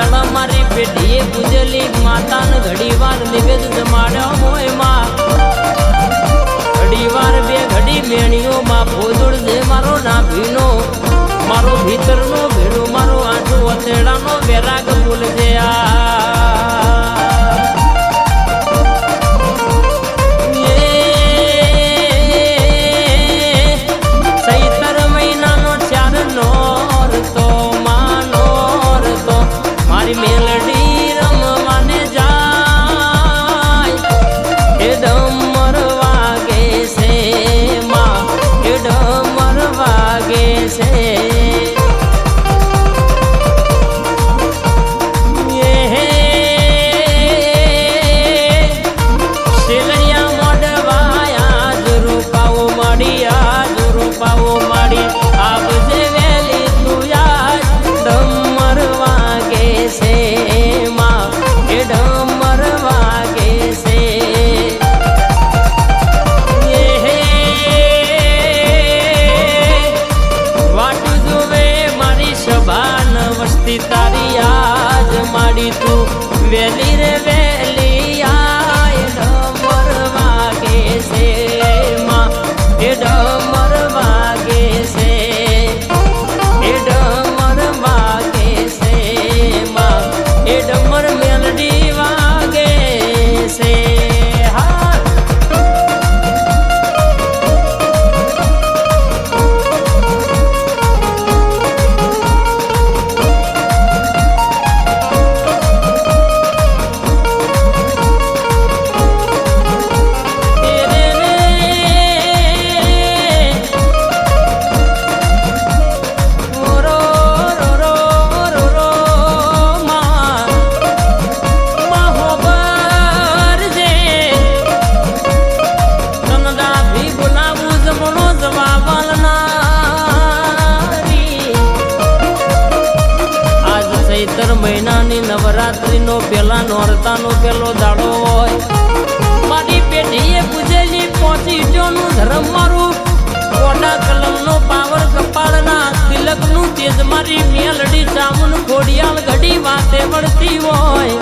દાડા મારી પેઢીએ પૂજેલી માતાને ઘડી વાર નિવેદ જમાડ્યો હોય માં ઘડી વાર બે ઘડી મેણીઓ માં ભોજોડ દે મારો ના ભીનો મારો ભીતરનો ભેડો મારો આંટો વતેડાનો વેરાગ બોલજે સૈતર મહિનાનો 4 નોર તો માનોર તો મારી મેલડી રમવાને જાય એ ડમર વાગે છે માં એ ડમર વાગે છે તારી આજ માડી તું વેલી રે વેલી આય ડમર વાગે છે માં એ ડમર વાગે છે એ ડમર વાગે છે માં એ ડમર મેલડી વાગે છે ચૈતર મહિનાની નવરાત્રીનો પેલા નોરતાનો પેલો દાડો હોય મારી પેઢીએ પૂજેલી પોચીજોનું ધર્મ મારું કોડા કલમનો પાવર કપાળના તિલકનું તેજ મારી મેલડી ચામુન ખોડિયાલ ઘડી વાતે વળતી હોય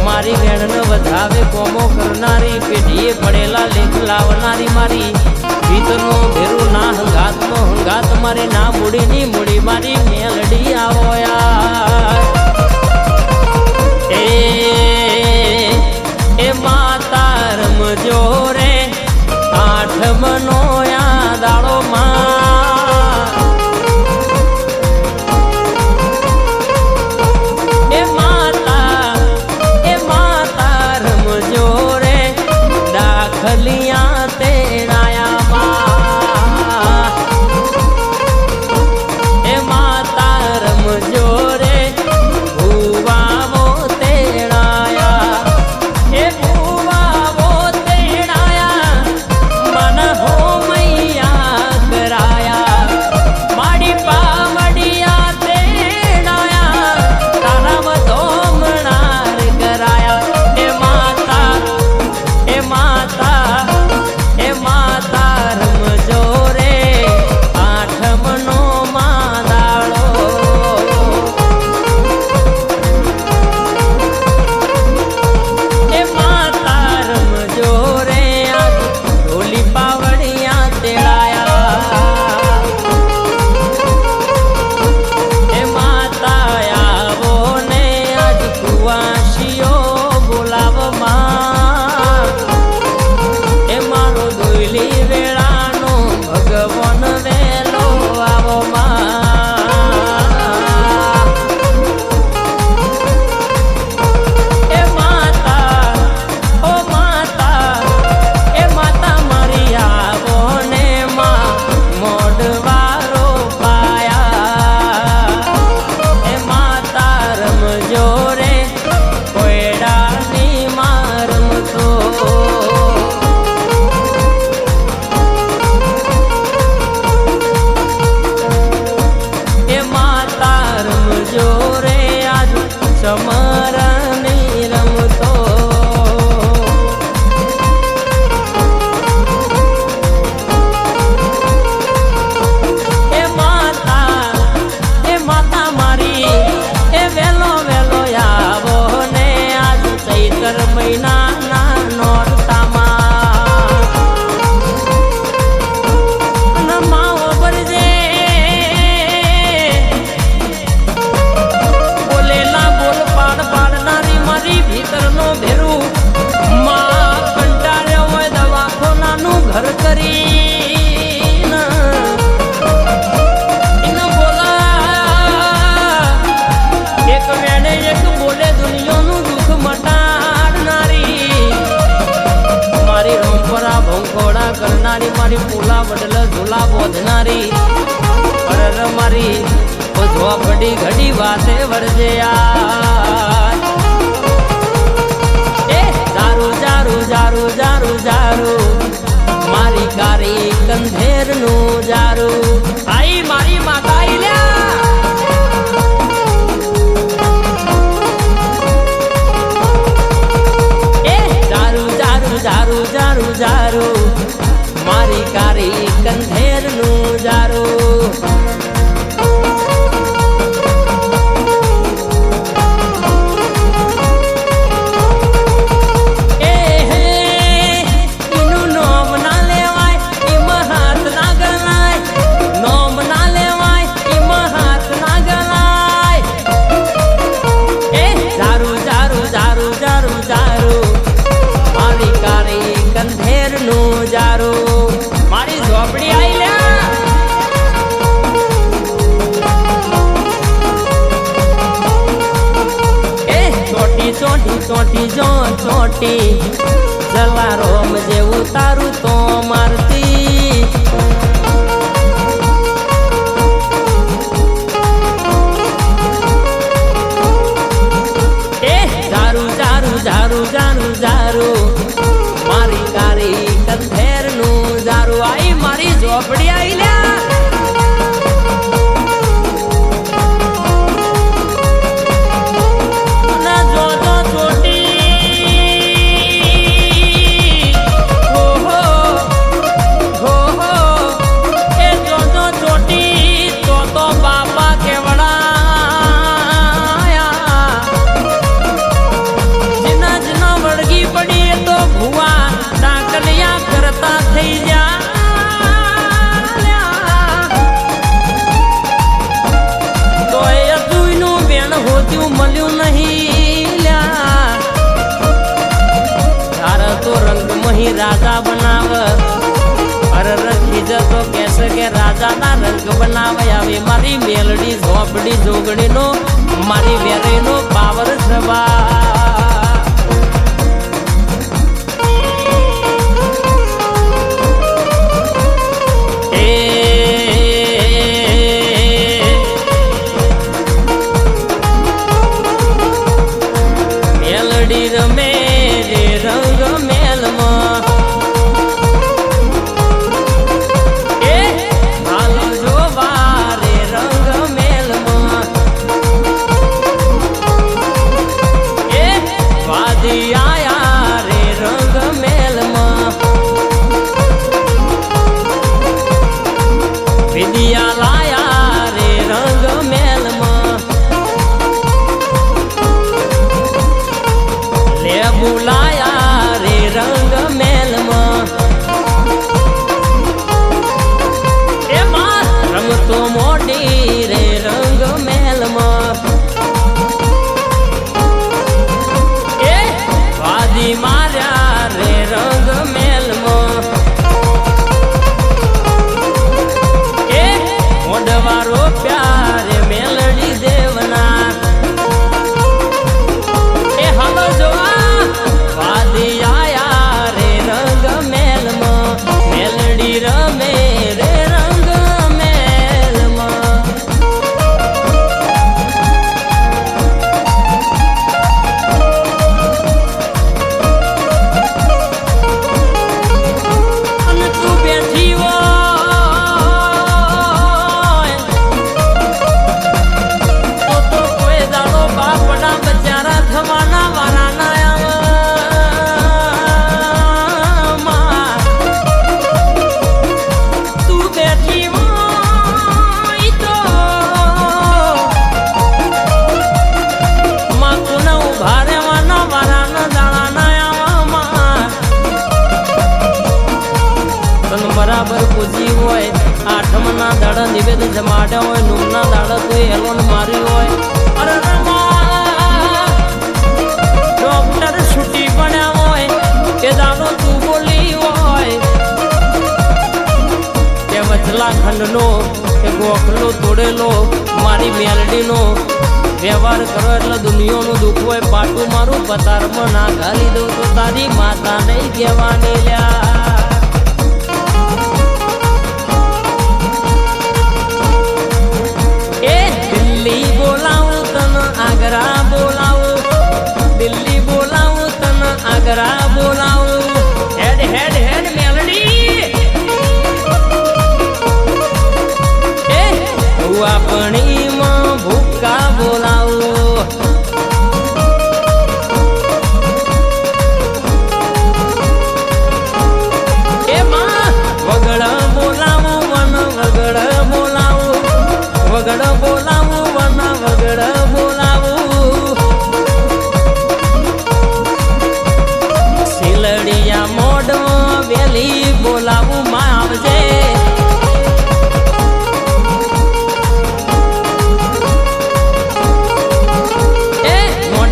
મારી વેણને વધાવે કોમો કરનારી પેઢીએ પડેલા લેખ લાવનારી મારી ભીતરનો ભેરું ના હંગાતનો હંગાત મારી ના મૂડીની મૂડી મારી મેલડી આવો એ માતા રમજો રે આઠમનો યા દાડો માં એ માતા રમજો રે દાખલિયા તેડાયા એ માતા રમજો રે મારી પોલા વડલ ઝોલા બોધનારી અરર મારી ઝોપડી ઘડી વાતે વરજે એ જારું જારું જારું જારું જારું મારી કારી કંધેર નું જારું આઈ મારી માતા જારું જારું જારું મારી કારી કંધેર નું જારું મારી ઝોપડી આઈ લે એ ચોટી ચોટી ચોટી જો ચોટી જલારોમ જેવું તારું તો મારતી એ જારું જારું જારું જારું જારું મારી કારી કંધેર નું જારું આઈ મારી ઝોપડી આઈ લ્યા ના જો જો ચોટી હો હો હો હો એ જો જો ચોટી તો બાપા કેવડાયા જીના જીના વળગી પડી તો ભુવા ડાકલિયા કરતા થઈ જા તો એ અતુઈનું બેન હોત્યું મળ્યું નહીં લ્યા તારા તો રંગ મહી રાજા બનાવ અરે રખી જતો કેસે કે રાજાના રંગ બનાવે આવે મારી મેલડી ઝોપડી જોગણીનો મારી વેરેનો પાવર સભા રમે રે રંગ મેલમાં એ હાલ જોવા રે રંગ મેલમાં એ વાદી આયા રે રંગ મેલમાં વિદ્યા લાયા રે રંગ મેલમાં બોલાયા રે રંગ મેલમાં એમાં રમતો મોટી રે રંગ મેલમાં એ વાદી માર્યા રે રંગ મેલમાં એ મોઢવારો પ્યારે મેલડી દેવના એ હાલો જોવા વાદી આયા રે રંગ મેલમાં મેલડી રમે રે રંગ મેલમાં અને તું બેઠી હોય તો કોઈ દાડો બાપડા બચારા થવાના વારાના બરાબર પૂજી હોય આઠમના દાડા નિવેદ જમાડ્યા હોય નુમના દાડા તો એલોન માર્યું હોય અરે ડોક્ટર છૂટી પડ્યા હોય એ દાડો તું બોલી હોય કે વચલા ખંડનો કે ગોખલો તોડેલો મારી મેલડીનો વ્યવહાર કરો એટલે દુનિયાનું દુઃખ હોય પાટું મારું પતારમાં ના ઘાલી દઉં તો તારી માતા નહીં કહેવાની લ્યા વાઘણીમાં ભૂકા બોલાવું એમાં વગડ બોલાવું વન વગડ બોલાવું વગડ બોલાવું વન વગડ બોલાવું સિલડિયા મોઢમાં વેલી બોલાવું માં આવજે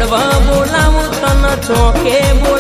બોલાવું તન ચોકે બોલ